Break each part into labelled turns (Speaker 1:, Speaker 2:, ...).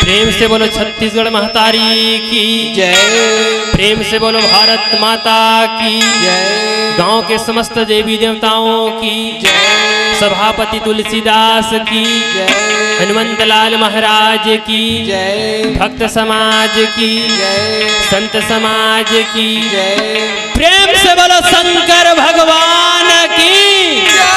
Speaker 1: प्रेम से बोलो छत्तीसगढ़ महतारी की
Speaker 2: जय।
Speaker 1: प्रेम से बोलो भारत माता की
Speaker 2: जय।
Speaker 1: गांव के समस्त देवी देवताओं की
Speaker 2: जय।
Speaker 1: सभापति तुलसीदास की
Speaker 2: जय।
Speaker 1: हनुमंत लाल महाराज की
Speaker 2: जय।
Speaker 1: भक्त समाज की
Speaker 2: जय।
Speaker 1: संत समाज की
Speaker 2: जय।
Speaker 1: प्रेम से बोलो शंकर भगवान की
Speaker 2: जय।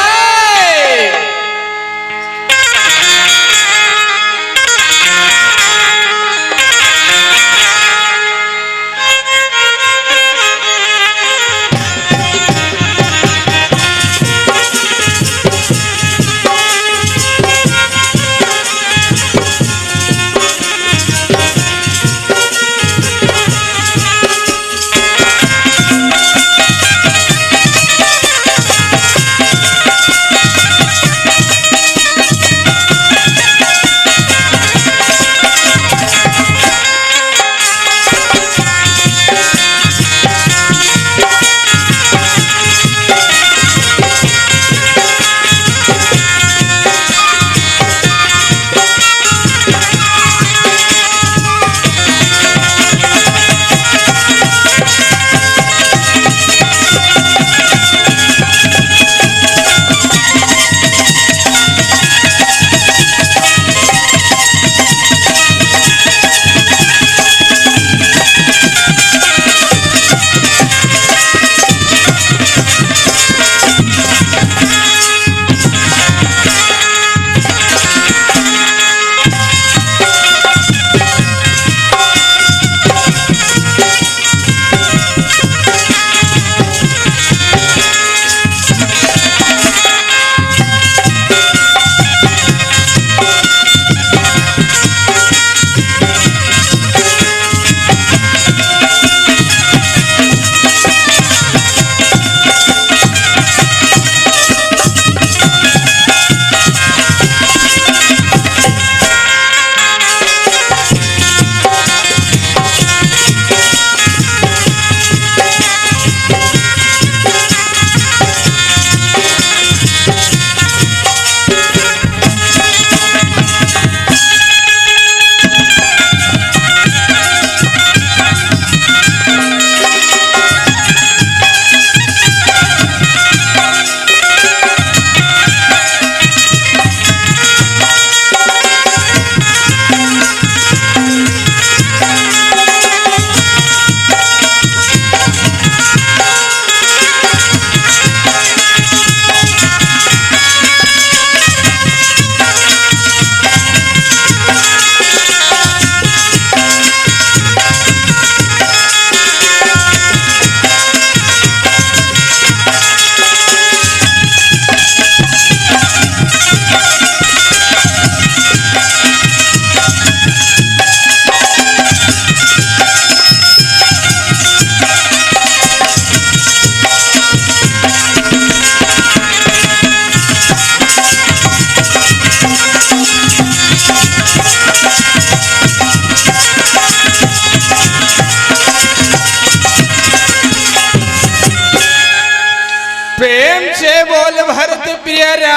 Speaker 2: प्रेम से बोल भरत प्रिय राम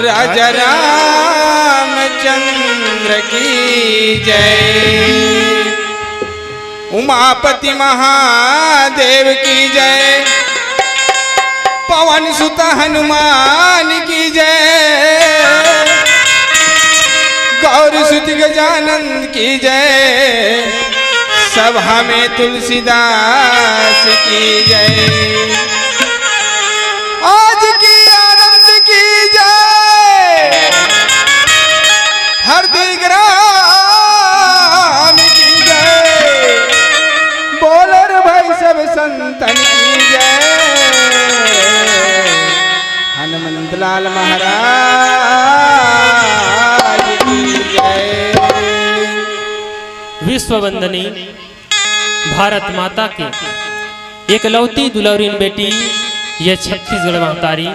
Speaker 2: राजा रामचंद्र की जय। उमापति महादेव की जय। पवन सुत हनुमान की जय। गौर सुत गजानंद की जय। सभा में तुलसीदास की जय। आज की आनंद की जय। हरदी ग्राम की जय। बोलर भाई सब संतन की जय। हनुमंत लाल महाराज की जय।
Speaker 1: विश्व वंदनी भारत माता की एकलौती दुलौरीन बेटी ये छत्तीसगढ़ महतारी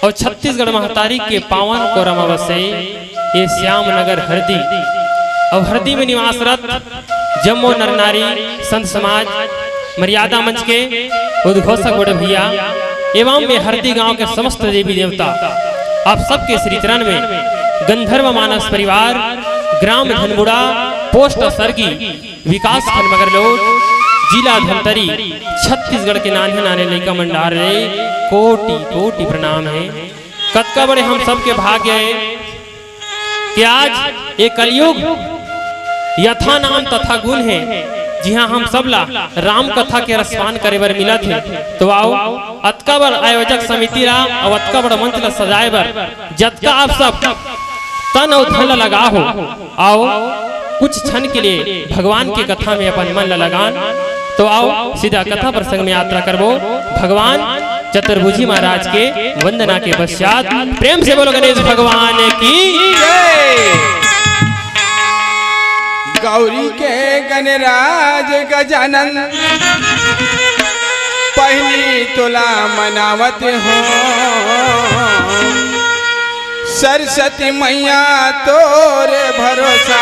Speaker 1: और छत्तीसगढ़ महतारी के पावन कोरम अवश्य ये श्याम नगर हरदी और हरदी में निवासरत जम्मो नर नारी संत समाज मर्यादा मंच के उद्घोषक बड़े भैया एवं में हरदी गांव के समस्त देवी देवता आप सबके श्री चरण में गंधर्व मानस परिवार, ग्राम धनमुड़ा, पोस्ट सरगी, विकास खंड मगरलोड, जिला धमतरी, छत्तीसगढ़ के नाने नाने लड़का मंडार रे कोटि कोटि प्रणाम है। कतका बड़े हम सबके भाग्य है कि आज एक कलयुग यथा नाम तथा गुण है, जी हाँ हम सब ला राम कथा के रसपान करे बर मिलत है। तो आओ अतका बड़ आयोजक समिति ला और अतका बड़ मंच ला सजाए बर जतका आप सब तन और धन ला लगा हो, आओ कुछ क्षण के लिए भगवान की कथा में अपन मन ला लगान। तो आओ सीधा कथा प्रसंग में यात्रा करबो भगवान चतुर्भुजी महाराज के वंदना के पश्चात। प्रेम से बोलो गणेश भगवान की
Speaker 2: जय। गौरी के गणराज गजानन पहली तुला मनावत हो, सरस्वती मैया तोरे भरोसा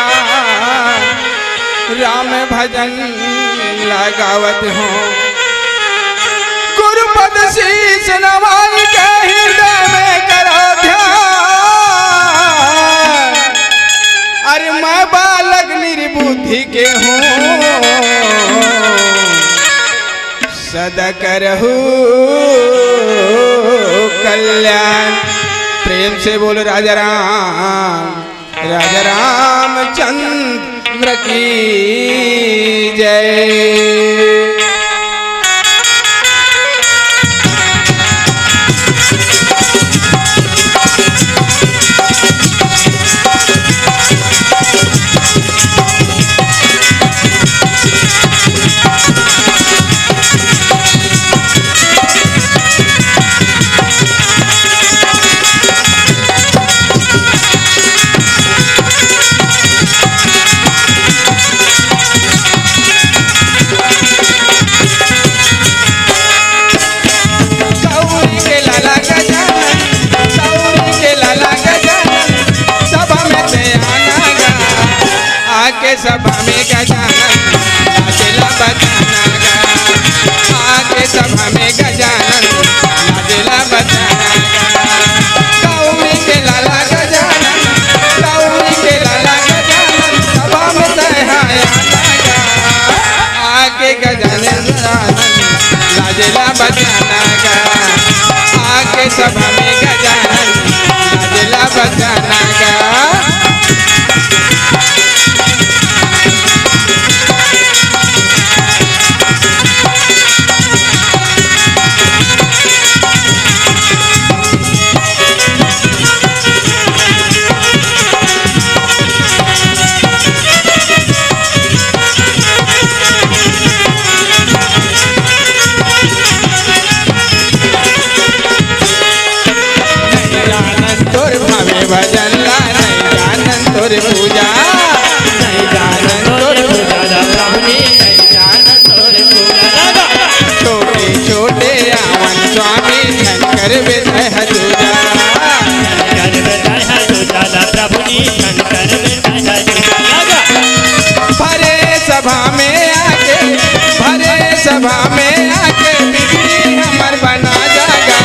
Speaker 2: राम भजन लगावत हो। गुरुपद शीश नवाई के हृदय में करो ध्यान, अरे मैं बालक निर्बुद्धि के हूँ सदा करहु कल्याण। प्रेम से बोलो राजा रामचंद्र की जय। सभा में गजानन लाजेला बजाना गा, आके सभा में गजानन लाजेला बजाना गा। गौरी के लाला गजानन, गौरी के लाला गजानन सभा में सहाया गा, आके गजानन लाजेला बजाना गा, आके सभा में गजानन लाजेला बजाना गा। भजनला नहीं जानन तोर पूजा, नहीं जानन तोर पूजा प्रभु नहीं जानन तोर पूजा। छोटे छोटे रावण स्वामी धन कर बेचाय हजूजा, कर बेचाय हजूजा प्रभु जी धन कर बेचाय हजूजा। भरे सभा में आके, भरे सभा में आके बिगड़ी हमर बना जागा।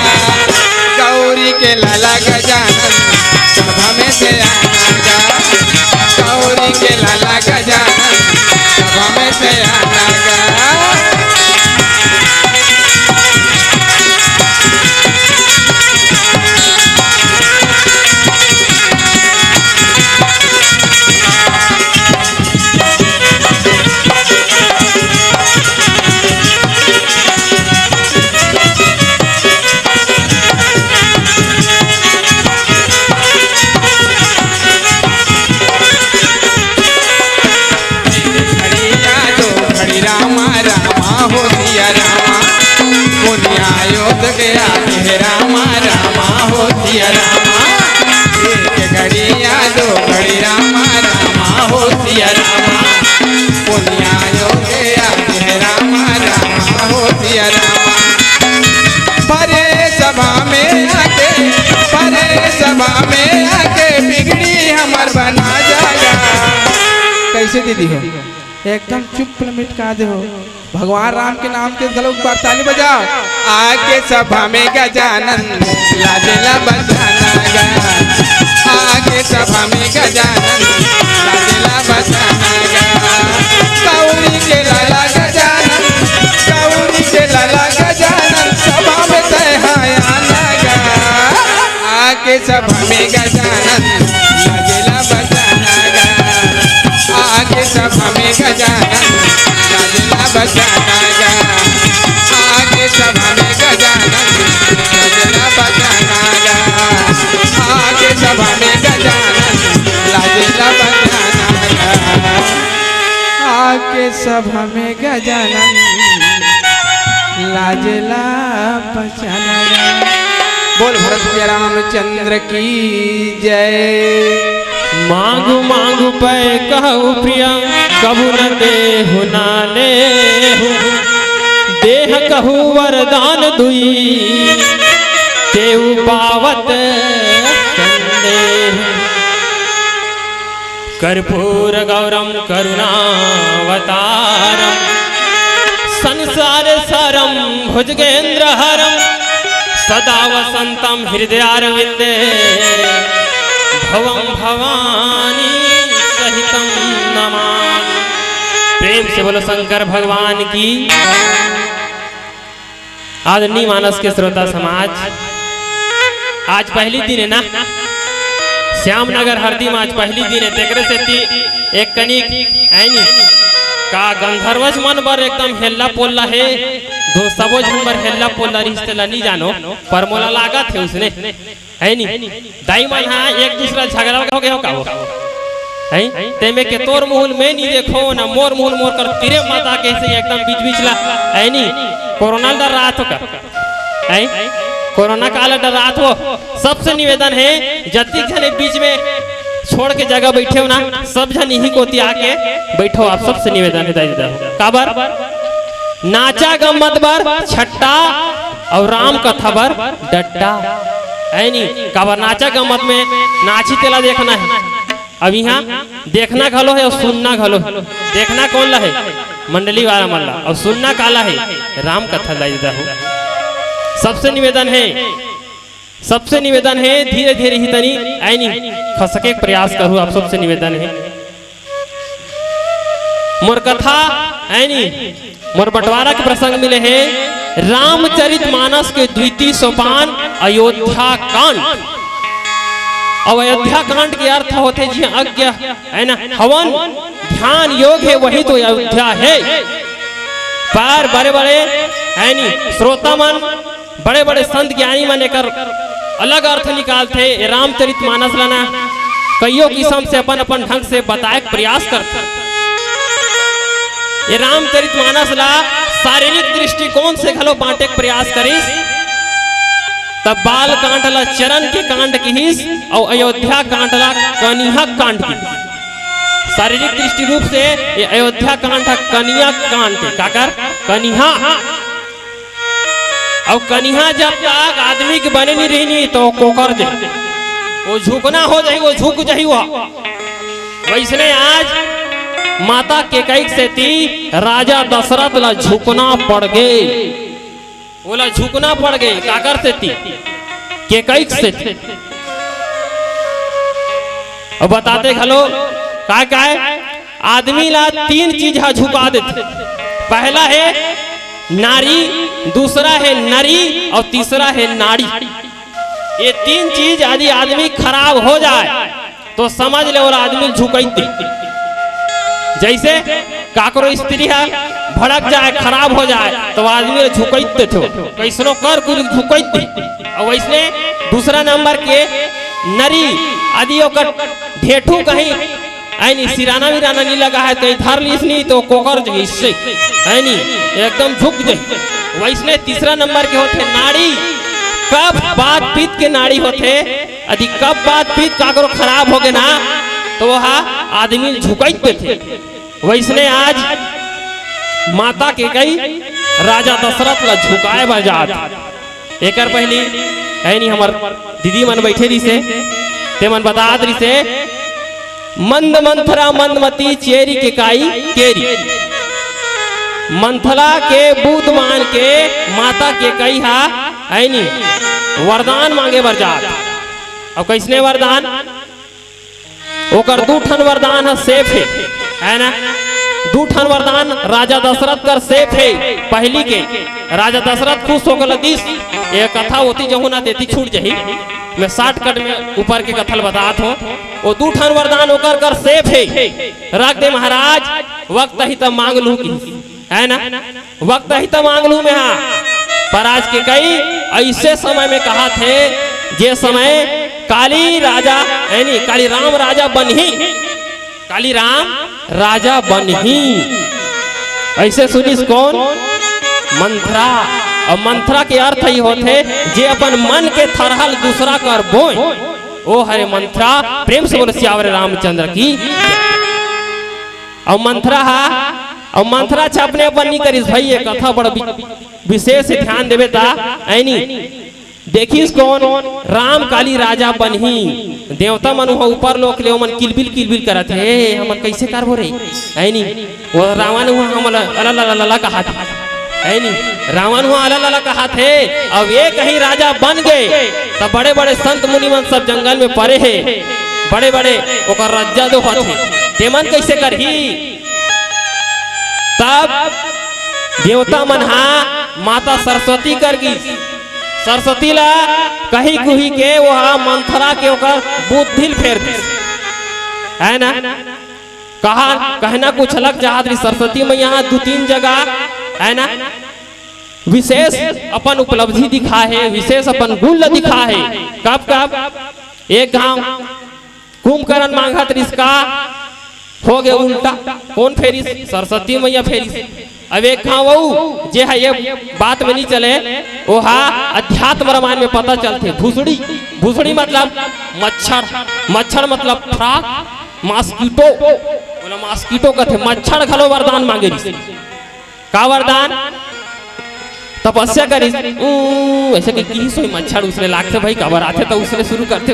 Speaker 2: गौरी के लाला गजानन सभा में से आना गा, गौरी के लाला गजानन सभा में से आना गा। रामा रामा हो सिया रामा, एक घड़िया दो घड़ी रामा रामा हो सिया रामा, पुनिया यो गया रामा रामा हो सिया रामा। भरे सभा में आके, भरे सभा में आके बिगड़ी हमर बना जागा। कैसे दीदी हो एकदम चुप मिट का दे हो, भगवान राम के नाम के गलों पर ताली बजाओ। आके सभा में गजानन लाजेला बजाना गा, आके सभा में गजानन लाजला बचाना गा। गौरी के लाला गजानन, गौरी के लाला गजानन सभा में तैहायाना गा। आके सभा में गजानन लाजला बचाना गा। आके सभा में गजानन लाजला बचाना गा। आके सभा में गजानन लाजला बचाना गा। आके सभा में गजानन लाजला बचाना गा। आके सभा में गजानन लाजला बचाना गा। बोल भरत प्रिय रामचंद्र की जय।
Speaker 1: मांगू मांगू पै कहू प्रिया कबू न देहु ना लेहु। देह कहू वरदान दुई तेऊ पावत संदेह। कर्पूर गौरम करुणावतारम संसार सारम भुजगेंद्र हरम सदा वसंतम हृदयारविंदे भवम भवानी सहितम नमामि। प्रेम से बोलो शंकर भगवान की। आदरणीय मानस के श्रोता समाज, आज पहली दिन है ना, श्यामनगर हरदी में आज पहली दिन है। तेकरे से एक कनिक है नी का गंधर्वज मन बर एकदम हेल्ला पोल्ला है। दो सबो झंबर हेल्ला पोल्ला रिश्ते ला नहीं जानो पर मोला लागा थे उसने है नी दाई मन हाँ एक दूसरा झगड़ा हो गया का है ते में के तोर मुहल में नहीं देखो ना मोर मुहल मोर कर तेरे माता कैसे एकदम बीच बीच ला है नी। कोरोना डर रहा था का है, कोरोना काल डर रहा था। सबसे निवेदन है जति जने बीच में छोड़ के जगह बैठे हो ना, सब जन यही कोती आके बैठो। आप सबसे निवेदन है दाई दादा काबर नाचा गम्मत बर छट्टा और राम कथा बर डट्टा है नी। काबर नाचा गम्मत में नाची तेला देखना है। अब यहाँ देखना घलो है और सुनना घलो। देखना कौन ला है मंडली वाला मल्ला और सुनना काला है राम कथा दादा हो। सबसे निवेदन है, सबसे निवेदन है धीरे धीरे ही तनी ऐनी खसके प्रयास करूँ। आप सबसे निवेदन है मोर कथा ऐनी मोर बंटवारा के प्रसंग मिले हैं रामचरितमानस के द्वितीय सोपान अयोध्या कांड। अब अयोध्या कांड के अर्थ होते जी आज्ञा है ना, हवन ध्यान योग है वही तो अयोध्या है। पर बड़े बड़े है नी श्रोता मन बड़े बड़े संत ज्ञानी मन कर अलग अर्थ निकालते। रामचरितमानस लाना कईयों किस्म से अपन अपन ढंग से बताए प्रयास करते। ये रामचरितमानस ला शारीरिक दृष्टिकोण से घलो बांटे प्रयास करिस तब बाल कांड ला चरण के कांड की और अयोध्या कांड ला कनिहा कांड की। शारीरिक दृष्टि रूप से ये अयोध्या कांड कनिया कांड के काकर कनिहा और कनिहा जब तक आदमी के बने नहीं रही तो कोकर दे वो झुकना हो जाए वो झुक जाए। वैसने आज माता के कैक से थी राजा दशरथ ला झुकना पड़ गए। बोला झुकना पड़ गए काकर से थी के कैक से थी। और बताते घलो का आदमी ला तीन चीज झुका देते। पहला है नारी, दूसरा है नरी और तीसरा है नाड़ी। ये तीन चीज यदि आदमी खराब हो जाए तो समझ ले वो आदमी झुकैती। जैसे काकरो स्त्री है भड़क जाए खराब हो जाए तो आदमी झुकैते थे कैसनो कर कुछ झुकैती। और वैसने दूसरा नंबर के नरी यदि ओकर ढेठू कहीं ऐनी सिराना विराना नहीं लगा है तो इधर लीस नहीं तो कोकर इससे ऐनी एकदम झुक जाए। वैसने तीसरा नंबर के होते नाड़ी। कब बात पीत के नाड़ी होते यदि कब बात पीत काकरो खराब हो गए ना तो वह आदमी झुकैते थे। वैसने आज माता के कई राजा दशरथ ला झुकाए बजात। एक पहली ऐनी हमार दीदी मन बैठे रही से ते मन बता रही से मंद मंथरा मंदमती चेरी के काई केरी। मंथला के बूद मान के माता के कई हा ऐनी वरदान मांगे बर जात। और कैसने वरदान ओकर दू ठन वरदान है सेफ है ना। दू ठन वरदान राजा दशरथ कर सेफ है। पहली के राजा दशरथ खुश हो गल दिस ये कथा होती जहू ना देती छूट जही। मैं 60 कट में ऊपर के कथल बतात हो। वो दू ठन वरदान ओकर कर सेफ है। रख दे महाराज वक्त ही तब मांग लू की है ना। वक्त ही तब मांग लू में हाँ। पर आज के कई ऐसे समय में कहा थे जे समय काली राजा यानी काली राम राजा बनही। काली राम राजा बनही ऐसे सुनिस कौन मंथरा। और मंथरा के अर्थ ही होते जे अपन मन के थरहल दूसरा कर बोए। ओ हरे मंथरा प्रेम से बोले सियावर रामचंद्र की। और मंथरा और मंथरा छपने अपन नहीं करिस भाई। ये कथा बड़ा विशेष ध्यान देवे ता ऐनी देखिस कौन राम काली राजा बनही। देवता मन हो ऊपर लोक ले मन किलबिल करत है हमन कैसे करबो रे ऐनी। वो रावण हुआ हम अला कहा था ऐनी। रावण हुआ अला कहा थे। अब ये कहीं राजा बन गए तब बड़े बड़े संत मुनि मन सब जंगल में पड़े है। बड़े बड़े ओकर रज्जा दो होते तेमन कैसे करही। तब देवता मन हा माता सरस्वती कर गी। सरस्वती ला कही कुही के वो मंथरा के ओकर बुद्धि फेर दी है ना। कहा कहना कुछ अलग चाहत रही सरस्वती में यहाँ 2-3 जगह है ना विशेष अपन उपलब्धि दिखा है। विशेष अपन गुण दिखा है। कब कब एक गांव कुंभकर्ण मांगत रिश्का हो गए उल्टा कौन फेरिस सरस्वती मैया फेरिस। अब एक गाँव वो जे है ये बात में नहीं चले वो हा अध्यात्म रामायण में पता चलते। भूसड़ी भूसड़ी मतलब मच्छर। मच्छर मतलब फ्राक मॉस्किटो बोला मॉस्किटो कहते मच्छर घलो वरदान मांगे का वरदान तपस्या करी। ऐसे की सोई मच्छर उसने लागते भाई कबर आते तो उसने शुरू करते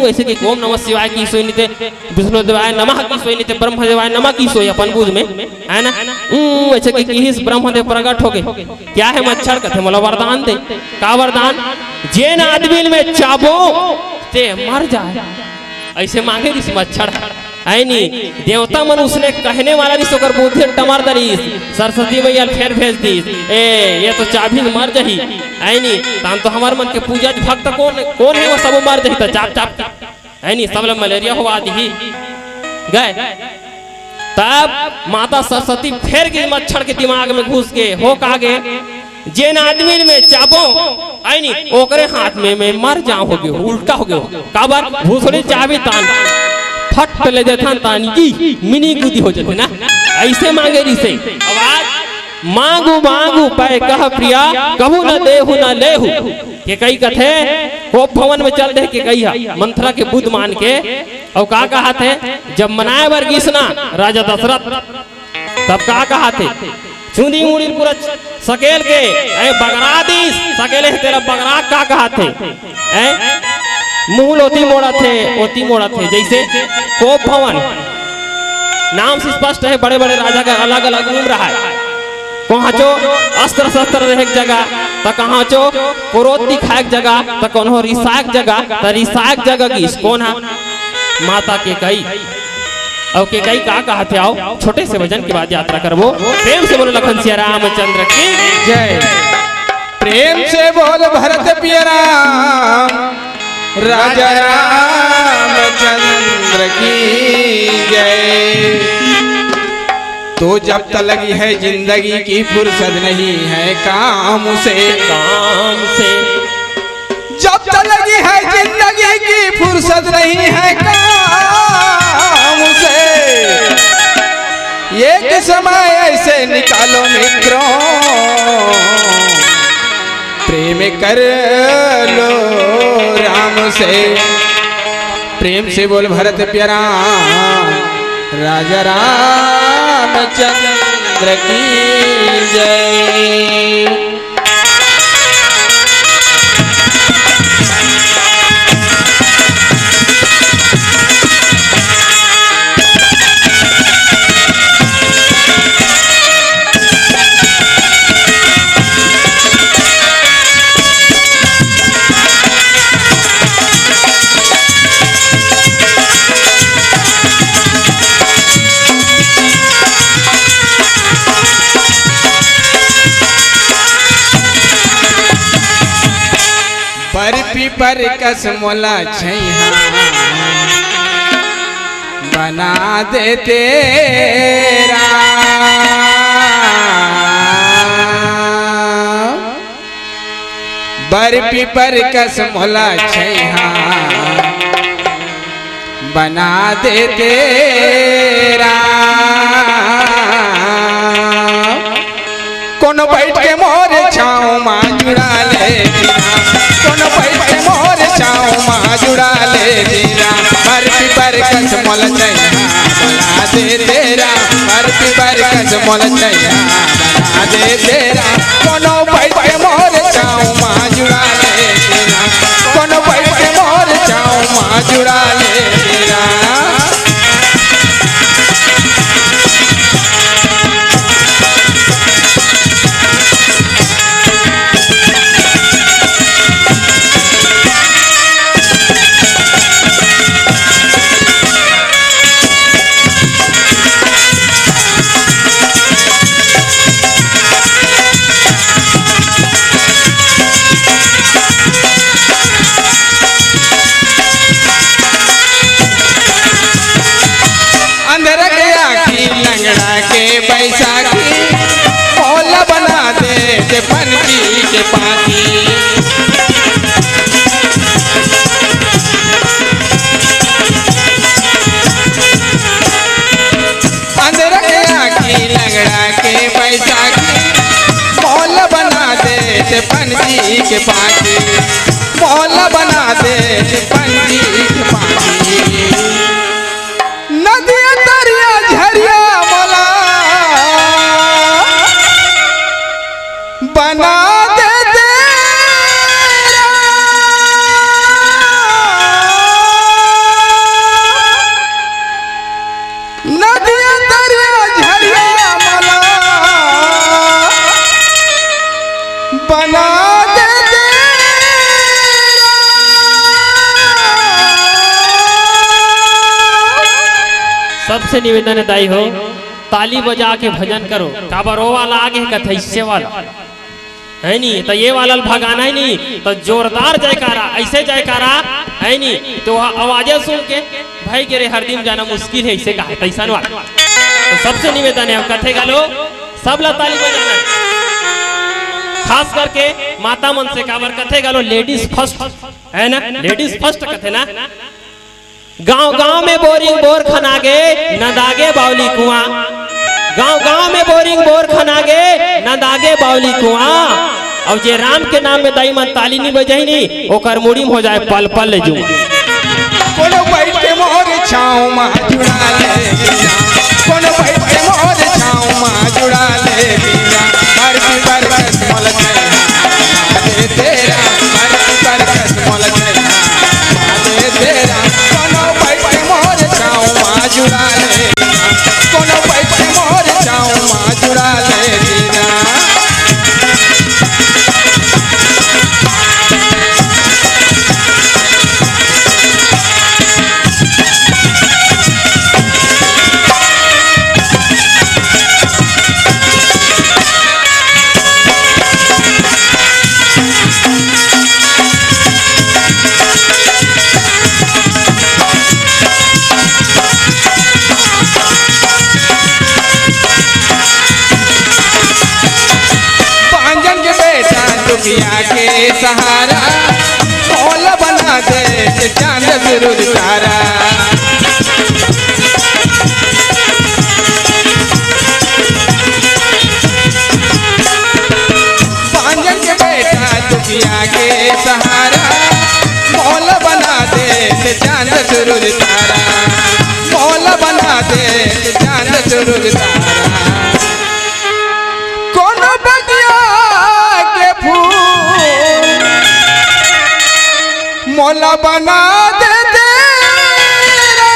Speaker 1: ऐसे कि ओम नमः शिवाय की सोई नहीं विष्णु देवाय नमः की सोई नहीं ब्रह्म देवाय नमः की सोई अपन बुझ में है ना। ऐसे कि ब्रह्म देव प्रकट हो गए क्या है मच्छर कहते मोला वरदान दे। का वरदान जेन आदमी में चाबो ते मर जाए ऐसे मांगे इस मच्छर है नी। देवता मन उसने कहने वाला नहीं सोकर बुद्धि टमर दरी सरस्वती मैया फेर भेज दी ए ये तो चाबी मर जही है नी। तान तो हमार मन के पूजा भक्त कौन कौन है वो सब मर जही तो चाप चाप है नी सब मलेरिया हुआ दी गए। तब माता सरस्वती फेर के मच्छर के दिमाग में घुस के हो कागे जेन आदमी में चाबो आई नी ओकरे हाथ में मर जाओ हो गयो उल्टा हो गयो। काबर भूसड़ी चाबी तान फट ले देता तानी की मिनी गुदी हो जाते ना ऐसे मांगे रिसे। आवाज मांगू मांगू पाए कह प्रिया कबू न देहु न लेहु के कई कथे कोप भवन में चल दे के कई मंथरा के बुद्ध मान के। और का कहा थे जब मनाए वर्गीसना राजा दशरथ तब का कहा थे चुंदी मुड़ी पूरा सकेल के बगरा दी सकेले तेरा बगरा का कहा थे मूल ओती मोड़ा थे जैसे कोप भवन नाम से स्पष्ट है। बड़े बड़े राजा का अलग अलग रूम रहा है। कहाँ चो अस्त्र शस्त्र रहे जगह तो कहाँ चो क्रोध दिखाए जगह तो कौन हो रिसाक जगह तो रिसाक जगह की कौन है माता के कई। और के कई का कहा थे आओ छोटे से भजन के बाद यात्रा करबो। प्रेम से बोलो लखन सिया रामचंद्र की
Speaker 2: जय। प्रेम से बोल भरत पिया राम राजा रामचंद्र की जय। तो जब तक लगी है जिंदगी की फुर्सत नहीं है काम से जब तक लगी है जिंदगी की फुर्सत नहीं है काम से। एक समय ऐसे निकालो मित्रों प्रेम कर लो राम से। प्रेम से बोल भरत प्यारा राजा रामचंद्र की जय। पीपर कस मोला छैहा बना दे तेरा। बर पीपर कस मोला छैहा बना दे तेरा। कोनो बैठ के मोर छाँव माँ जुड़ा ले दीना, कोनो बैठ के मोर छाँव माँ जुड़ा ले दीना। बर पीपर कस मोल छैहा बना दे तेरा, बर पीपर कस मोल छैहा बना दे तेरा। कोनो बैठ के मोर छाँव माँ जुड़ा ले दीना, कोनो बैठ के मोर छाँव माँ जुड़ा ले दीना। लंगड़ा के बैसाखी मोला बना दे पनकी के पाती। अंदर के आखी लंगड़ा के बैसाखी मोला बना दे पनकी के पाती, मोला बना दे पनकी के पाती। नदिया दरिया झरिया मोला बना दे तेरा। नदिया दरिया झरिया मोला बना दे
Speaker 1: सबसे निवेदन है दाई हो, ताली बजा के भजन करो। काबरो वाला आगे कथैसे वाला है नहीं, तो ये वाला भगाना है नहीं, तो जोरदार जयकारा, ऐसे जयकारा है नहीं तो आवाजें सुन के भाई के रे हर दिन जाना मुश्किल है, इसे कहा तैसा वाला। तो सबसे निवेदन है, कथे गालो सब ला ताली बजाना, खास करके माता मन से काबर कथे गालो लेडीज फर्स्ट है ना, लेडीज फर्स्ट कथे ना। गांव गांव में बोरिंग बोर खनागे न दागे बावली कुआं, गांव गांव में बोरिंग बोर खनागे न दागे बावली कुआं। अब जे राम के नाम में दाई मन ताली नहीं बजाई नहीं, ओकर मुड़ीम हो जाए पल पल जू।
Speaker 2: कोनो बैठ के मोर छाँव माँ जुड़ा ले दीना, कोनो बैठ के मोर छाँव माँ जुड़ा ले दीना। बर पीपर कस मोल छैहा बना दे तेरा, बर पीपर कस मोल छैहा बना दे तेरा। कोनो बैठ के मोर छाँव माँ जुड़ा ले दीना, कोनो बैठ के मोर छाँव माँ जुड़ा ले दीना। दुखिया के सहारा मोल बना दे चांद सूरज तारा। पांजन के बेटा दुखिया के सहारा मोल बना दे चांद सूरज तारा, मोल बना दे चांद सूरज तारा। कोनो बगिया के फूल मोला बना दे तेरा,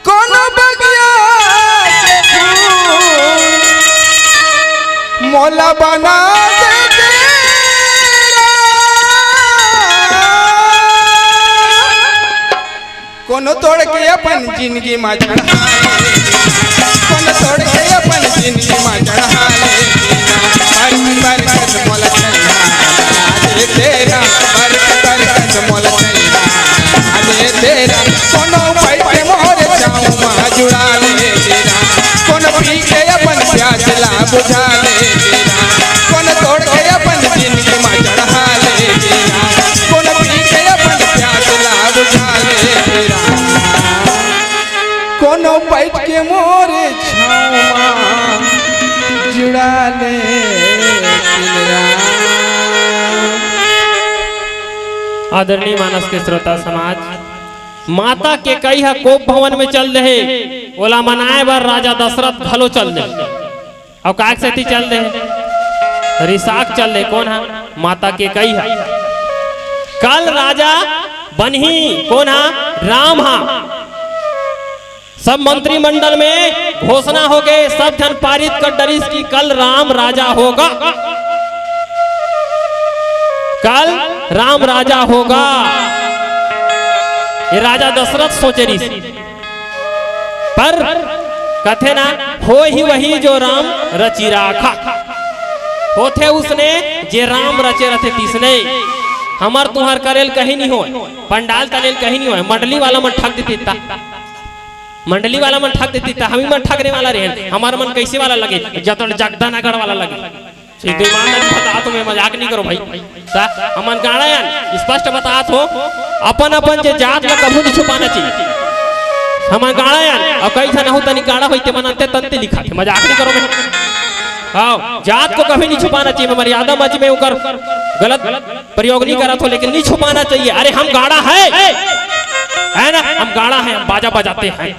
Speaker 2: कोनो बगिया के फूल मोला बना दे तेरा। कोनो तोड़ के अपन जिंदगी में चढ़ा ले, कोनो तोड़ के अपन जिंदगी में चढ़ा ले। बुझा ले तेरा कौन तोड़ के अपन जिंदगी में चढ़ा ले तेरा कौन पी के अपन प्यास ला बुझा ले तेरा कौन बैठ के मोरे छाँव जुड़ा ले तेरा।
Speaker 1: आदरणीय मानस के श्रोता समाज, माता के कई हा कोप भवन में चल रहे ओला मनाए बार राजा दशरथ भलो चल रहे और काक से चल रहे रिसाक चल रहे कौन हा माता के कई हा कल राजा बनही कौन हा राम हा सब मंत्रिमंडल में घोषणा हो गए सब जन पारित कर डरिस की कल राम राजा होगा कल राम राजा होगा। ये राजा दशरथ सोचे रही पर कथे ना हो ही वही जो राम रची राखा होते उसने जे राम रचे रथे तीसने हमार तुहार करेल कहीं नहीं हो पंडाल तलेल कहीं नहीं हो मंडली वाला मन ठग देती था मंडली वाला मन ठग देती था हम ही मन ठगने वाला रहे हमारा मन कैसे वाला लगे जतन जगदा नगर वाला लगे बता तो मैं मजाक नहीं करो भाई हमन गाना यार स्पष्ट बता हो अपन अपन जे जात ला कभी नहीं छुपाना चाहिए हमन गाना यार और कई था नहीं तनी गाना होते मनते तंते लिखा थे मजाक नहीं करो मैं हाँ जात को कभी नहीं छुपाना चाहिए मर्यादा मच में उकर गलत प्रयोग नहीं करा तो लेकिन नहीं छुपाना चाहिए। अरे हम गाड़ा है ना हम गाड़ा है हम बाजा बजाते हैं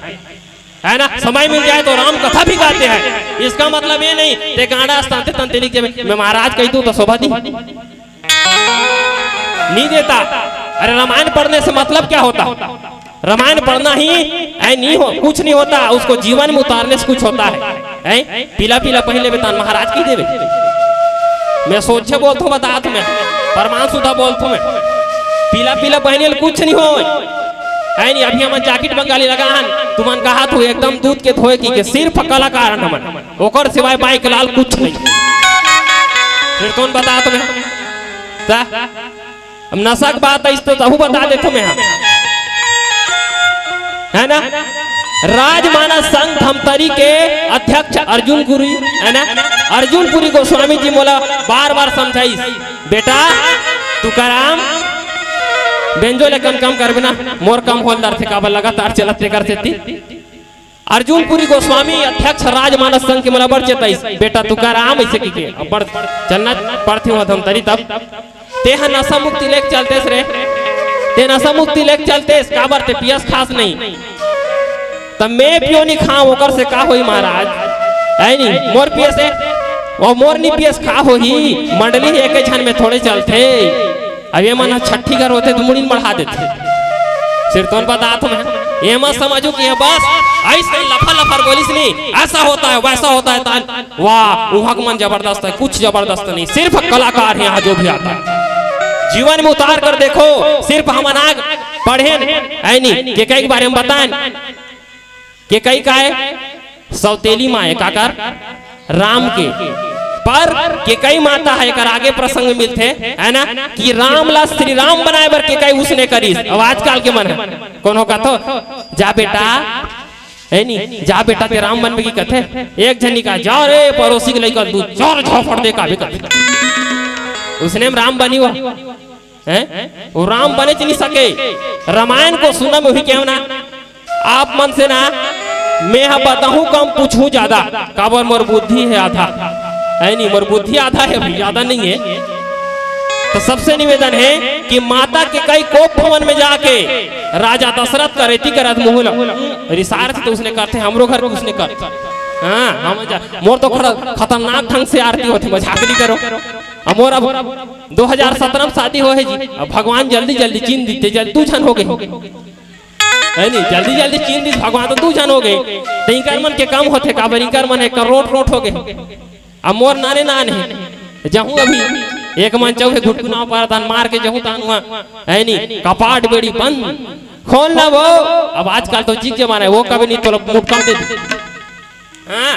Speaker 1: है ना समय मिल जाए तो राम कथा भी गाते हैं इसका मतलब ये नहीं ते गाना तंते तंते लिख मैं महाराज कही दूं तो शोभा दी नहीं देता। अरे रामायण पढ़ने से मतलब क्या होता रामायण पढ़ना ही ऐ नहीं हो कुछ नहीं होता उसको जीवन में उतारने से कुछ होता है पीला पीला पहले बेतान महाराज की देवे मैं सोचे बोलता हूँ बता तुम्हें परमान सुधा बोलता हूँ मैं पीला पीला पहने कुछ नहीं हो है नहीं अभी हम जैकेट बंगाली लगा हन तुमन कहा तो एकदम दूध के धोए की के सिर्फ कलाकार हमन ओकर सिवाय बाइक लाल कुछ नहीं फिर कौन बता तुम्हें हम नशा की बात है इस तो तहु बता दे तुम्हें है ना राजमानस संघ धमतरी के अध्यक्ष अर्जुन पुरी है ना अर्जुन पुरी गोस्वामी जी मोला बार बार समझाई बेटा तुकाराम बेंजो लेकिन कम कर बिना मोर कम होलदार थे काबल लगातार चलते कर सेती अर्जुन पुरी गोस्वामी अध्यक्ष राजमानस संघ के मला बड़ चेताइस बेटा तुकाराम ऐसे की के बड़ चलना पड़ती हुआ धमतरी तब ते ह नशा मुक्ति लेके चलते रे ते नशा मुक्ति लेके चलते काबर ते पियस खास नहीं तब मैं पियो नहीं खाऊं ओकर से का होई महाराज है नहीं मोर पियस है और मोर नहीं पियस खा हो ही मंडली एक झन में थोड़े चलते अब ये मन छठी घर होते तो मुड़ी बढ़ा देते सिर तो बता तुम्हें ये मत समझो कि बस ऐसे लफा लफर बोलिस नहीं ऐसा होता है वैसा होता है वाह उहक मन जबरदस्त है कुछ जबरदस्त नहीं सिर्फ कलाकार है यहाँ जो भी आता है जीवन में उतार कर देखो सिर्फ हम अनाग पढ़े है नहीं के कई बारे में बताएं के कई का है सौतेली माँ है काकर राम के पर के कई माता है कर आगे प्रसंग मिलते है ना कि राम ला श्री राम बनाए बर के कई उसने करी अब आजकल के मन है कौन होगा तो जा बेटा है नहीं जा बेटा ते राम बनबे की कथे एक जनी का जा रे पड़ोसी के लेकर दूध जोर झोपड़ दे का भी कर उसने राम बनी हुआ है वो राम बने नहीं सके रामायण को सुना में हुई क्यों ना आप मन से ना मैं बताऊं कम पूछूं ज्यादा काबर मोर बुद्धि है आधा है नहीं मोर बुद्धि आधा है भाई ज्यादा नहीं है तो सबसे निवेदन है कि माता के कई कोप भवन में जाके राजा दशरथ का रेती करत मुहुल रिसार से तो उसने करते हमरो घर में उसने कर हाँ हम मोर तो खतरनाक ढंग से आरती होती मजाक नहीं करो मोर अब 2017 में शादी हो है जी अब भगवान जल्दी जल्दी चीन दीते जल्दी 2 जन हो गए है नहीं जल्दी जल्दी चीन दी भगवान तो 2 जन हो गए तो इनकर मन के कम होते काबर इनकर मन है करोड़ हो गए अब मोर नाने है जहूँ अभी एक मन चौके घुटकुना पर तान मार के जहूँ तान हुआ है नहीं कपाट बेड़ी बंद खोल ना वो अब आजकल तो जीक जमाना है वो कभी नहीं तो मुठ कम दे हाँ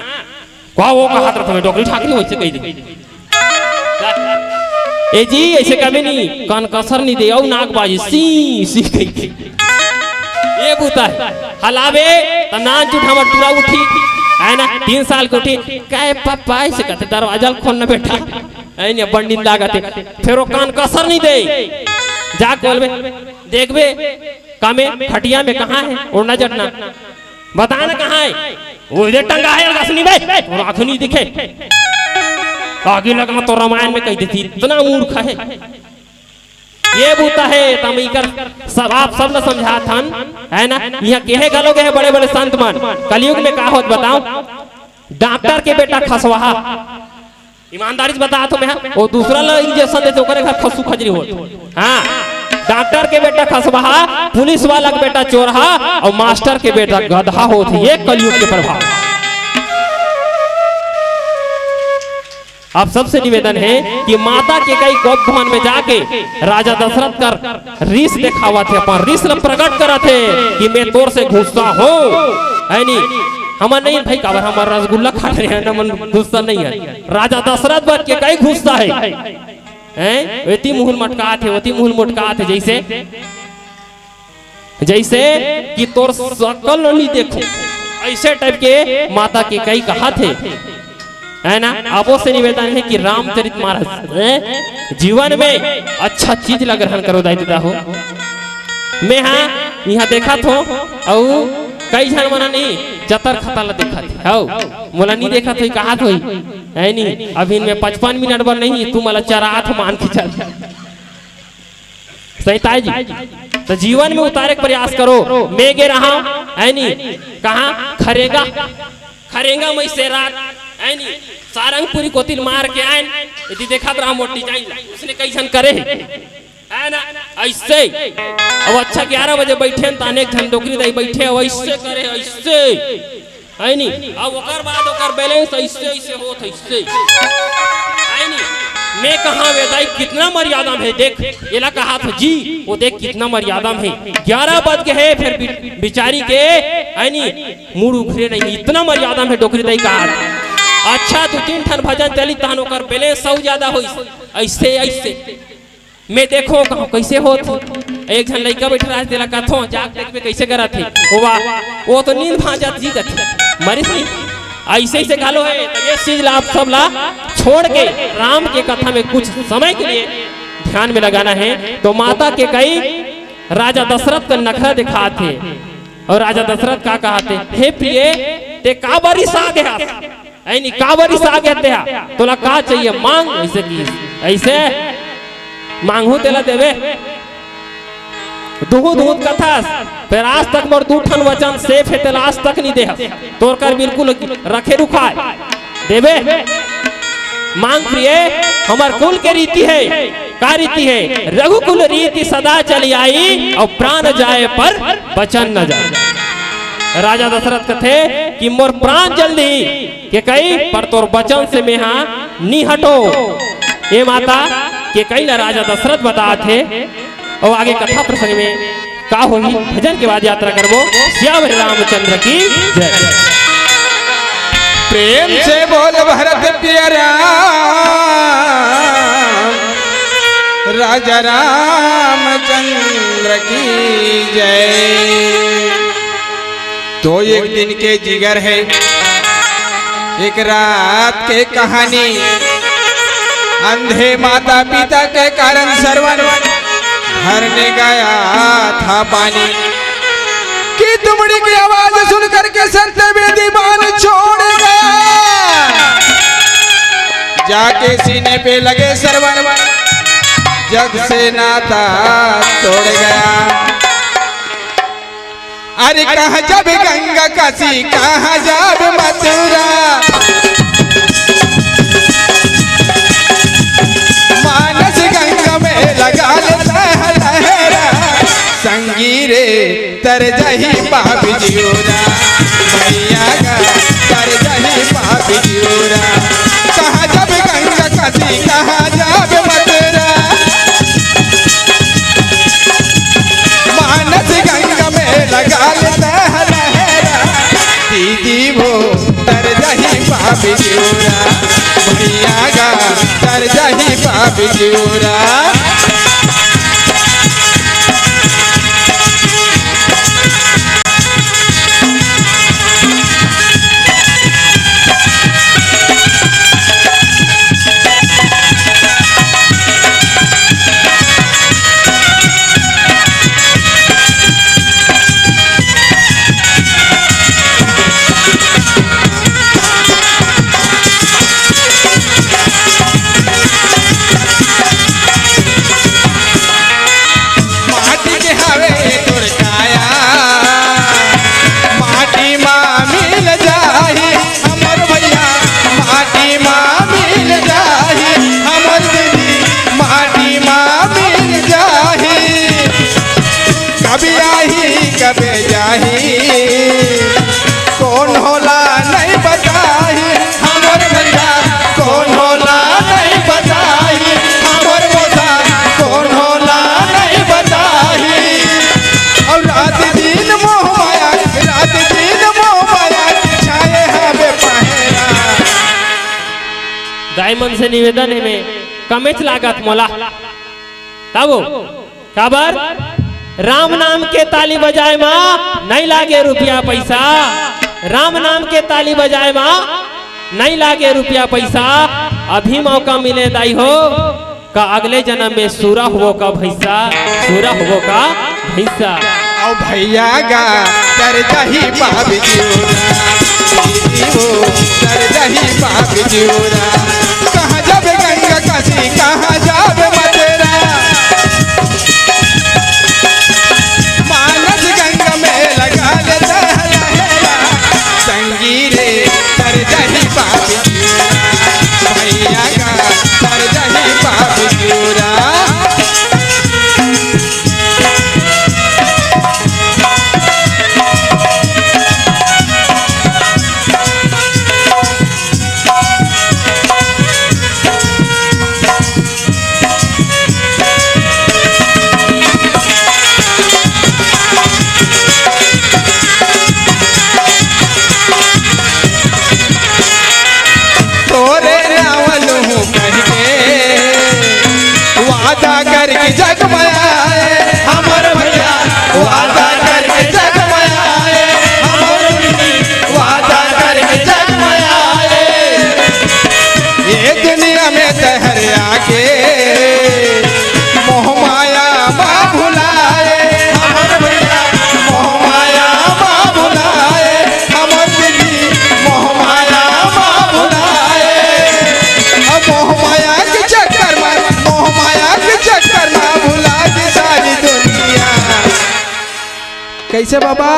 Speaker 1: क्या वो का हाथ रखो डॉक्टर ठाकरी हो कही दे ए जी ऐसे कभी नहीं कान कसर नहीं दे और नागबाजी सी कही ये बूता है हलावे त नान जुठ हमर टूरा उठी है ना 3 साल को उठी काय पापा ऐसे कहते दरवाजा खोलना बेटा है ना बंडी लागते फिर वो कान कसर नहीं दे जा खोलबे देखबे कामे खटिया में कहाँ है उड़ना जटना बताना कहाँ है वो इधर टंगा है रसनी में और आँख नहीं दिखे आगे लगना तो रामायण में कही देती इतना मूर्ख है ये बूता है तमिकर सब आप सब न समझा थन है ना यहाँ केहे गलोगे है बड़े बड़े संत मन कलयुग में का होत बताओ डॉक्टर के बेटा खसवाहा ईमानदारी से बता तो मैं वो दूसरा ला इंजेक्शन देते ओकरे घर खसू खजरी होत हाँ डॉक्टर के बेटा खसवाहा पुलिस वाला के बेटा चोरहा और मास्टर के बेटा गधा होत ये कलयुग के प्रभाव। अब सबसे निवेदन है कि माता के कई गौप भवन में जाके राजा दशरथ कर रीस दिखावा थे अपन रीस प्रकट करा थे कि मैं तोर से गुस्सा हो है नहीं हमार नहीं भाई काबर हमार रसगुल्ला खा रहे हैं ना मन गुस्सा नहीं है राजा दशरथ बन के कई गुस्सा है हैं वेती मुहल मटका थे वेती मुहल मटका थे जैसे जैसे कि तोर शकल नहीं देखो ऐसे टाइप के माता के कई कहा थे है ना आपो से निवेदन है कि रामचरितमानस जीवन में अच्छा चीज ला ग्रहण करो दायित्व हो मैं हाँ यहाँ देखा थो और कई जन मना नहीं जतर खता ला देखा थे हो मोला नहीं देखा तो कहा थो है नहीं अभी में 55 मिनट बर नहीं तू मला 4 मान के चल सही जी तो जीवन में उतारे का प्रयास करो मैं गे रहा है नहीं कहा खरेगा खरेगा मैं से रात है नहीं सारंगपुरी कोतिल मार के आए यदि देखा रहा मोटी जाइन उसने कई जन करे है ना ऐसे अब अच्छा 11 बजे बैठे तो अनेक जन डोकरी दई बैठे ऐसे करे ऐसे है नहीं अब ओकर बाद ओकर बैलेंस ऐसे ऐसे होत ऐसे है नहीं मैं कहा वेदाई कितना मर्यादा में देख एला कहा था जी वो देख कितना मर्यादा में 11 बज के है फिर बिचारी के है नहीं मुड़ उखरे नहीं इतना मर्यादा में डोकरी दई कहा अच्छा 2-3 ठन भजन चली तहन ओकर बैलेंस सौ ज्यादा हो ऐसे ऐसे मैं देखो कहूं कैसे होत एक जन लड़का बैठ रहा तेला कथो जाग देख पे कैसे करा थे वो तो नींद भाजत जी थे मरिस नहीं ऐसे ऐसे गालो है ये चीज ला आप सब ला छोड़ के राम के कथा में कुछ समय के लिए ध्यान में लगाना है तो माता के कई राजा दशरथ का नखरा दिखा थे और राजा दशरथ का कहा थे हे प्रिय ते का बारिश आ गया ऐनी का बारिश आ गया तेहा तोला का चाहिए मांग ऐसे की ऐसे मांगू तेला देवे दूध दूध कथा फिर आज तक मोर 2 ठन वचन सेफ है तेला आज तक नहीं दे तोर कर बिल्कुल रखे रुखाए देवे मांग प्रिय हमार कुल के रीति है का रीति है रघुकुल रीति सदा चली आई और प्राण जाए पर वचन न जाए राजा दशरथ कथे कि मोर प्राण जल्दी के कई पर तोर वचन से मैं हाँ नहीं हटो ये माता के कई ना राजा दशरथ बता थे और आगे कथा प्रसंग में का होगी भजन के बाद यात्रा करबो श्याम रामचंद्र की जय
Speaker 2: प्रेम से बोल भरत प्यारा राजा रामचंद्र की जय। तो एक दिन के जिगर है एक रात के कहानी अंधे माता पिता के कारण सरवन भरने गया था पानी कि तुमड़ी की आवाज सुन करके संत वेदीमान छोड़ गया जाके सीने पे लगे सरवन जग से नाता तोड़ गया। अरे कहा जब गंगा काशी कहा जब मथुरा मानस गंगा में लगा लेता है लहरा संगीरे तर जही पाप जियोरा मैया का तर जही पाप जियोरा कहा जब गंगा काशी कहा जब मथुरा मानस गंगा में लगा लेता है लहरा दीदी वो तर जही पाप जियोरा मैया का तर जही पाप जियोरा।
Speaker 1: दाईमन से निवेदन है में कमेच लागत मोला तब काबर राम नाम के ताली बजाए माँ नहीं लागे रुपया पैसा। राम नाम के ताली बजाए माँ नहीं लागे रुपया पैसा। अभी मौका मिले दाई हो का अगले जन्म में सूरा हुओ का भैसा, सूरा हुओ का भैसा।
Speaker 2: औ भैया गा कर दही बाप जीवरा कर दही बाप जीवरा। कहाँ जाबे गंगा काशी कहाँ जाबे मथुरा। मानस गंगा में लगा ले दहला संगीरे कर दही बाप जीवरा। भैया गा कर दही बाप जीवरा। कैसे बाबा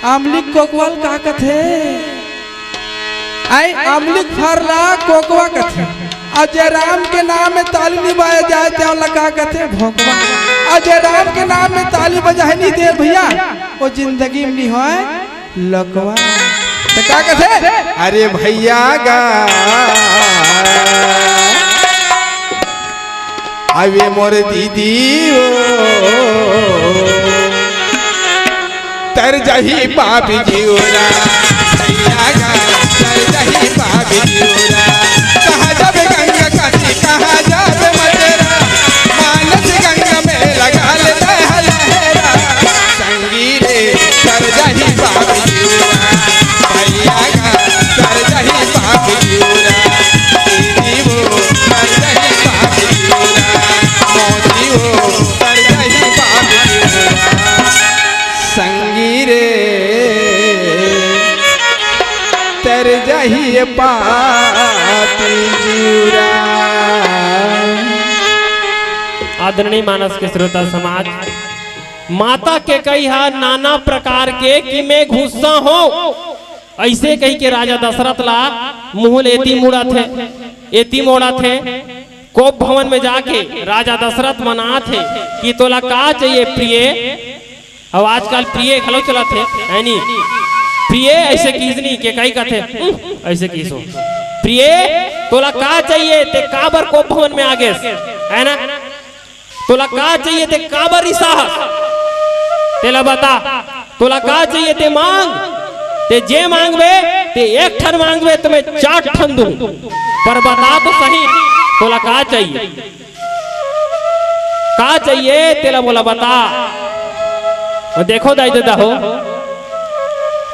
Speaker 2: आमलिक कोकवाल का कथे आई आमलिक फरला कोकवा कथे। अजय राम के नाम में ताली नहीं बजाया जाए तो लगा कथे भोकवा। अजय राम के नाम में ताली बजाए नहीं दे भैया वो जिंदगी में नहीं होए लकवा। तो का कथे अरे भैया गा अवे मोर दीदी तर जही पापी जीवरा। भैया गा तर जही पापी जीवरा। कहाँ जाबे गंगा काशी कहाँ जाबे मथुरा। मानस गंगा में लगा ले दहला संगीरे तर जही पापी जीवरा। भैया गा तर जही पापी जीवरा। दीदी वो तर जही पापी जीवरा। मौसी वो तर जही पापी जीवरा। संगीरे तर जही पापी जीवरा।
Speaker 1: आदरणीय मानस के श्रोता समाज माता के कही हा नाना प्रकार के कि मैं गुस्सा हो ऐसे कही के राजा दशरथ ला मुहल एती मुड़ा थे एती मोड़ा थे। कोप भवन में जाके राजा दशरथ मना थे कि तोला का चाहिए प्रिय। अब आजकल प्रिय खलो चला थे ऐनी प्रिय ऐसे कीजनी के कई कथे ऐसे कीसो प्रिय तोला का चाहिए ते काबर को भवन में आगे है ना। तोला का चाहिए ते काबर रिसाहस तेला बता। तोला का चाहिए ते मांग ते जे मांगवे ते एक ठन मांगवे तो मैं 4 ठन दूं। पर बता तो सही तोला का चाहिए का चाहिए तेला बोला बता। देखो दाई दादा हो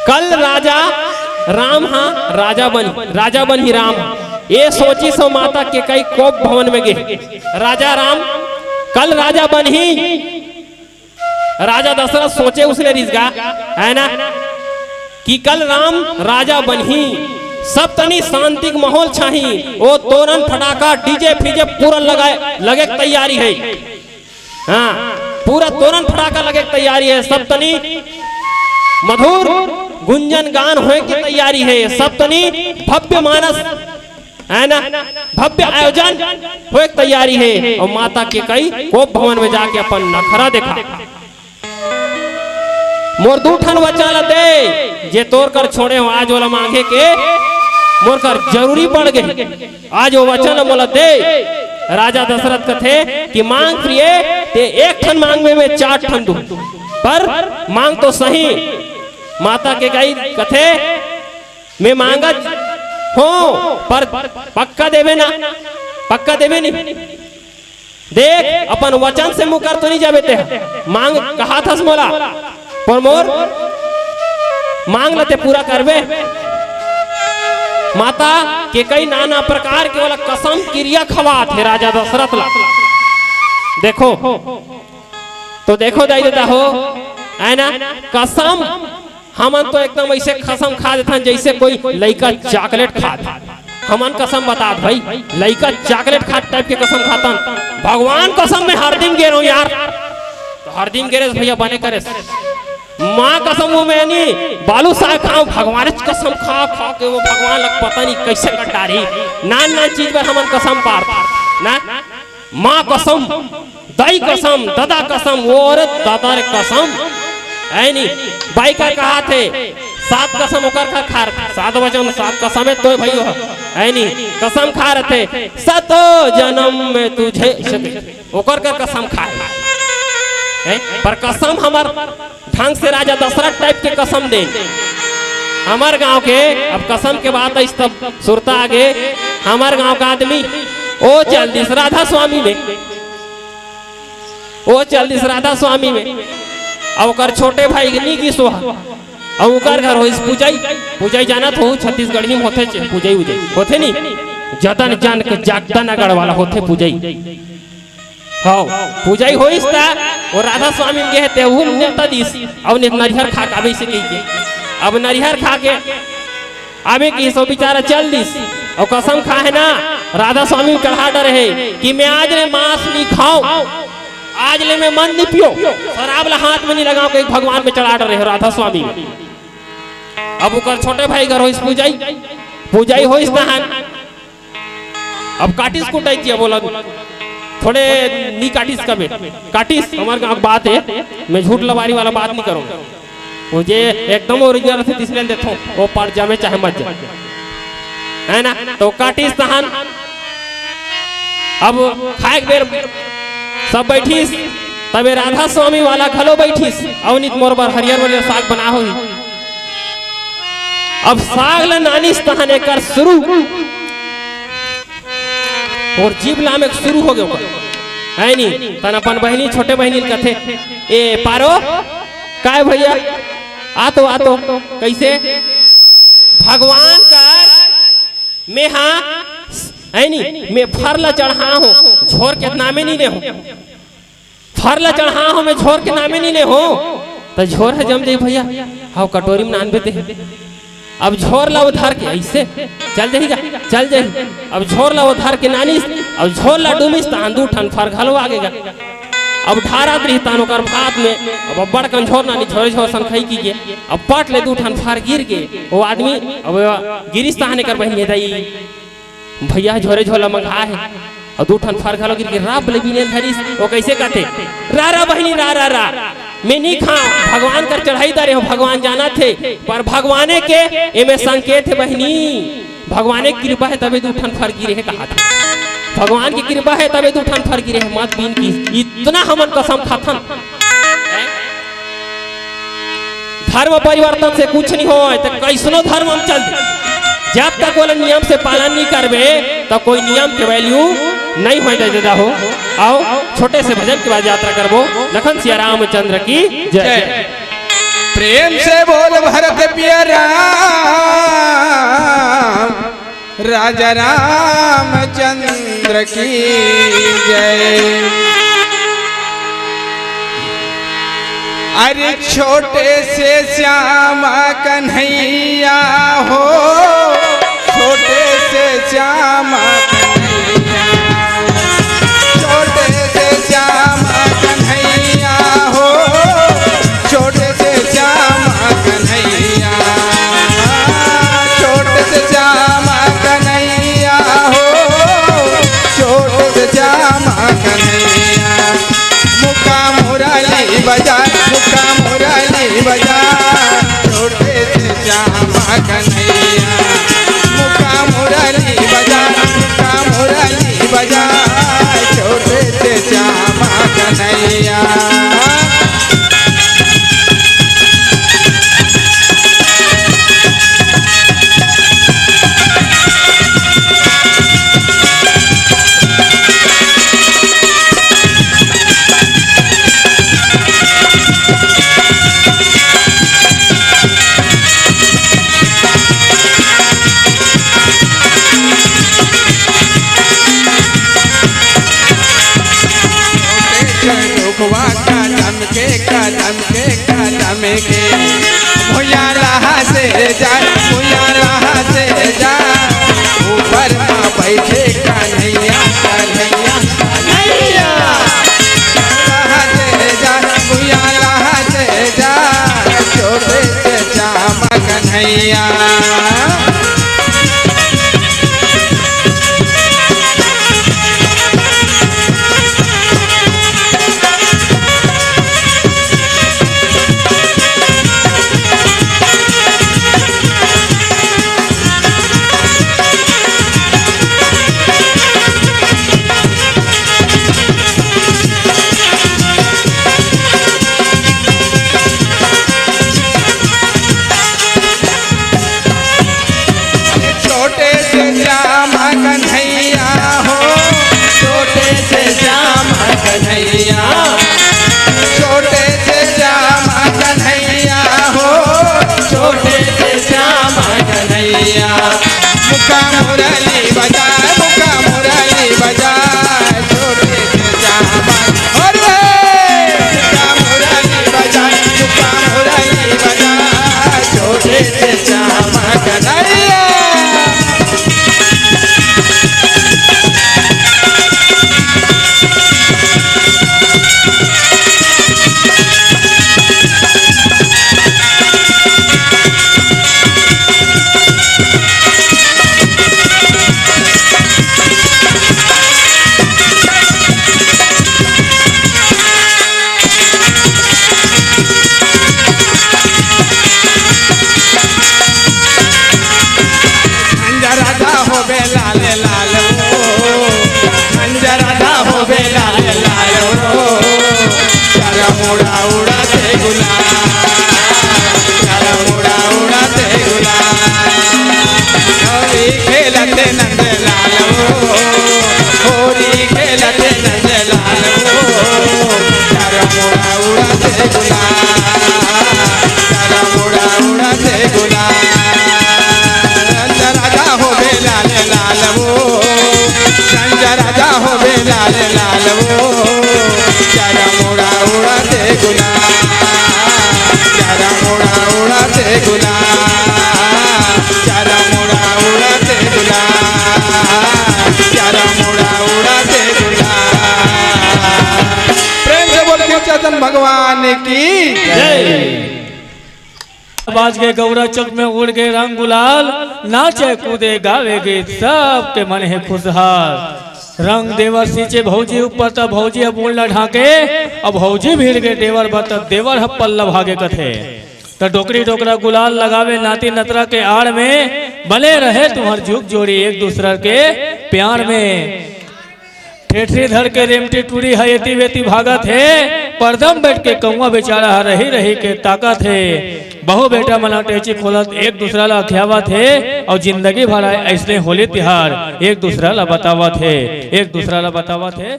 Speaker 1: कल राजा राम हाँ राजा बन ही राम ये सोची सो माता के कई कोप भवन में गए। राजा राम कल राजा बन ही राजा दशरथ सोचे उसने रिजगा है ना कि कल राम राजा बन ही सब तनी शांति माहौल छाही। वो तोरण फटाका डीजे फीजे पूरा लगे तैयारी है। हाँ पूरा तोरण फटाका लगे तैयारी है। सब तनी मधुर गुंजन गान होए की तैयारी है। सब तनी भव्य मानस है ना भव्य आयोजन होए की तैयारी है। और माता के कई कोप भवन में जाके अपन नखरा देखा। मोर 2 ठन वचन दे जे तोर कर छोड़े हो आज वाला मांगे के मोर कर जरूरी पड़ गई। आज वो वचन मोला दे। राजा दशरथ कथे कि मांग प्रिय ते 1 ठन मांगवे में 4 ठन दूं। पर मांग तो सही। माता के गई कथे मैं मांगा हो पर पक्का देवे ना, पक्का देवे नहीं। देख अपन वचन से मुकर तो नहीं जाबे ते, मांग कहा था मोला पर मोर मांग लते पूरा करबे। माता के कई नाना प्रकार के वाला कसम क्रिया खवा थे राजा दशरथ ला। देखो तो देखो दाई देता हो है ना, कसम हमन तो एकदम ऐसे कसम खा देता जैसे कोई लड़का चॉकलेट खा। हमन कसम बता भाई, लड़का चॉकलेट खा टाइप के कसम खाता। भगवान कसम में हर दिन गे रहा यार, तो हर दिन गे भैया बने करे। माँ कसम वो मैं नहीं बालू साग खाऊं, भगवान कसम खा खा के वो भगवान लग पता नहीं कैसे कटारी नान नान चीज पर हमन कसम पार ना। माँ कसम, दाई कसम, दादा कसम, वो औरत दादा रे कसम है नहीं। भाई का कहा थे 7 कसम ओकर का खा 7 वचन 7 कसम है तो भाई है नहीं कसम खा रहे थे 7 जन्म में तुझे ओकर का कसम खाए है। पर कसम हमार ढंग से राजा दशरथ टाइप के कसम दे हमार गांव के। अब कसम के बात इस तब सुरता आगे हमार गांव का आदमी ओ चल दिस राधा स्वामी में, ओ चल दिस राधा स्वामी में। अब कर छोटे भाई नी की सोहा अब उकर घर होइस पूजाई, पूजाई जानत हो छत्तीसगढ़ में होते पूजाई उजाई होते नहीं जतन जान के जागता नगढ़ वाला होते पूजाई। हाँ पूजाई होइस ता और राधा स्वामी के हते वो नेता दिस अब ने नरिहर खा आवे से कही के। अब नरिहर खा के आवे की सो बेचारा चल दिस और कसम खा है ना राधा स्वामी चढ़ा डर है कि मैं आज ने मांस नहीं खाऊं, आज ले मैं मन नहीं पियो, शराब ला हाथ में नहीं लगाओ के भगवान में चढ़ा डर है राधा स्वामी। अब उकर छोटे भाई घर होइस पूजाई, पूजाई होइस ना अब काटिस कुटाई बोला थोड़े नी काटिस कबे काटिस हमारे गांव बात है, मैं झूठ लबारी वाला बात नहीं करूंगा। मुझे एकदम ओरिजिनल से इसलिए देता हूँ वो पड़ जाए चाहे मत जाए है ना। तो काटिस तहन अब खाए बेर सब बैठीस तबे राधा स्वामी वाला घलो बैठीस अवनित मोर बार हरियर वाले साग बना हो। अब साग ला नानिस तहन एकर शुरू और जीव लाम एक शुरू हो गयो है नी। तन अपन बहनी छोटे बहनी कथे ए पारो काय भैया आ तो कैसे भगवान का मैं हाँ है नी मैं फरला चढ़ा हूँ झोर के नामे नहीं ले हूँ, फरला चढ़ा हूँ मैं झोर के नामे नहीं ले हूँ। तो झोर है जम जाई भैया हाँ कटोरी में नान बेते अब झोर ला उधार के ऐसे चल जाएगा चल जाए। अब झोर ला उधार के नानीस अब झोर ला डूमिस तान दू ठन फर घलो आगेगा। अब ढारात रही तानो कर भात में अब बड़ कन झोर नानी झोरे झोर सन खाई की के अब पट ले दू ठन फर गिर के वो आदमी अब गिरिस ताने कर बहनी दाई भैया झोरे झोला मंगा है और दू ठन फर घलो गिर के राब ले बिने धरिस वो कैसे कहते रा बहनी रा मैं नहीं खा भगवान कर चढ़ाई दे हो भगवान जाना थे पर भगवाने के एमे संकेत है बहनी भगवाने की कृपा है तबे दू ठन फर गिरे है कहा था भगवान की कृपा है तबे दू ठन फर गिरे है मत बीन की इतना हमन कसम खाथन। धर्म परिवर्तन से कुछ नहीं हो तो कैसनो धर्म हम चल जब तक वो नियम से पालन नहीं करबे तो कोई नियम के वैल्यू नहीं हो देता हो। आओ छोटे से भजन के बाद यात्रा करबो। लखन सिया रामचंद्र की जय।
Speaker 2: प्रेम से बोल भरत पिया राम राजा रामचंद्र की जय। अरे छोटे से श्यामा कन्हैया हो छोटे से श्यामा कन्हैया, छोटे से श्यामा कन्हैया हो छोटे से श्यामा कन्हैया, छोटे से श्यामा कन्हैया हो छोटे से श्यामा कन्हैया। मुक्का मुरली बजा मुक्का मुरली बजा छोटे से श्यामा कन्हैया, मुक्का मुरली बजा के भुया रहा से जा भुया रहा से जा ऊपर माँ बैठे कन्हैया कन्हैया कन्हैया रहा से जा भुया रहा से जा छोटे से श्याम कन्हैया छोटे से श्याम कन्हैया हो छोटे से श्याम कन्हैया छोटे से श्याम कन्हैया हो छोटे से श्याम कन्हैया मुखा मुरली बजा मुखा मुरली बजा छोटे से श्याम अरे मुखा मुरली बजा मुखा मुरली बजा छोटे से श्याम कन्हैया राधा हो बे लाल लाल राधा हो बे लाल लाल मुड़ा उड़ाते गुलाल मुड़ा उड़ाते गुलाल होली खेलते नंद लाल होली खेलते नंद लाल मुड़ा उड़ाते गुलाल मुड़ा उड़ाते गुलाल राधा हो बे लाल लाल राधा हो बे लाल लाल चारा मुड़ा उड़ाते गुलाल चारा मुड़ा उड़ाते गुलाल चारा मुड़ा उड़ाते गुलाल चारा मुड़ा उड़ाते गुलाल। प्रेम से बोले चेतन भगवान की जय।
Speaker 3: बाज के गौरा चक में उड़ गए रंग गुलाल नाचे कूदे गावे गीत सबके मन है खुशहाल रंग देवर सींचे भौजी ऊपर तब भौजी अब बोलना ढाके अब भौजी भीड़ गए देवर बत देवर हब पल्ला भागे कथे तो डोकरी डोकरा गुलाल लगावे नाती नतरा के आड़ में बने रहे तुम्हार जुग जोड़ी एक दूसरा के प्यार में ठेठरी धर के रेमटी टूरी हयती वेती भागत है परदम बैठ के कौआ बेचारा रही रही के ताकत है बहु बेटा मना टेची खोलत एक दूसरा ला खियावत है और जिंदगी भर ऐसने होली तिहार एक दूसरा ला बतावत है एक दूसरा ला बतावत है।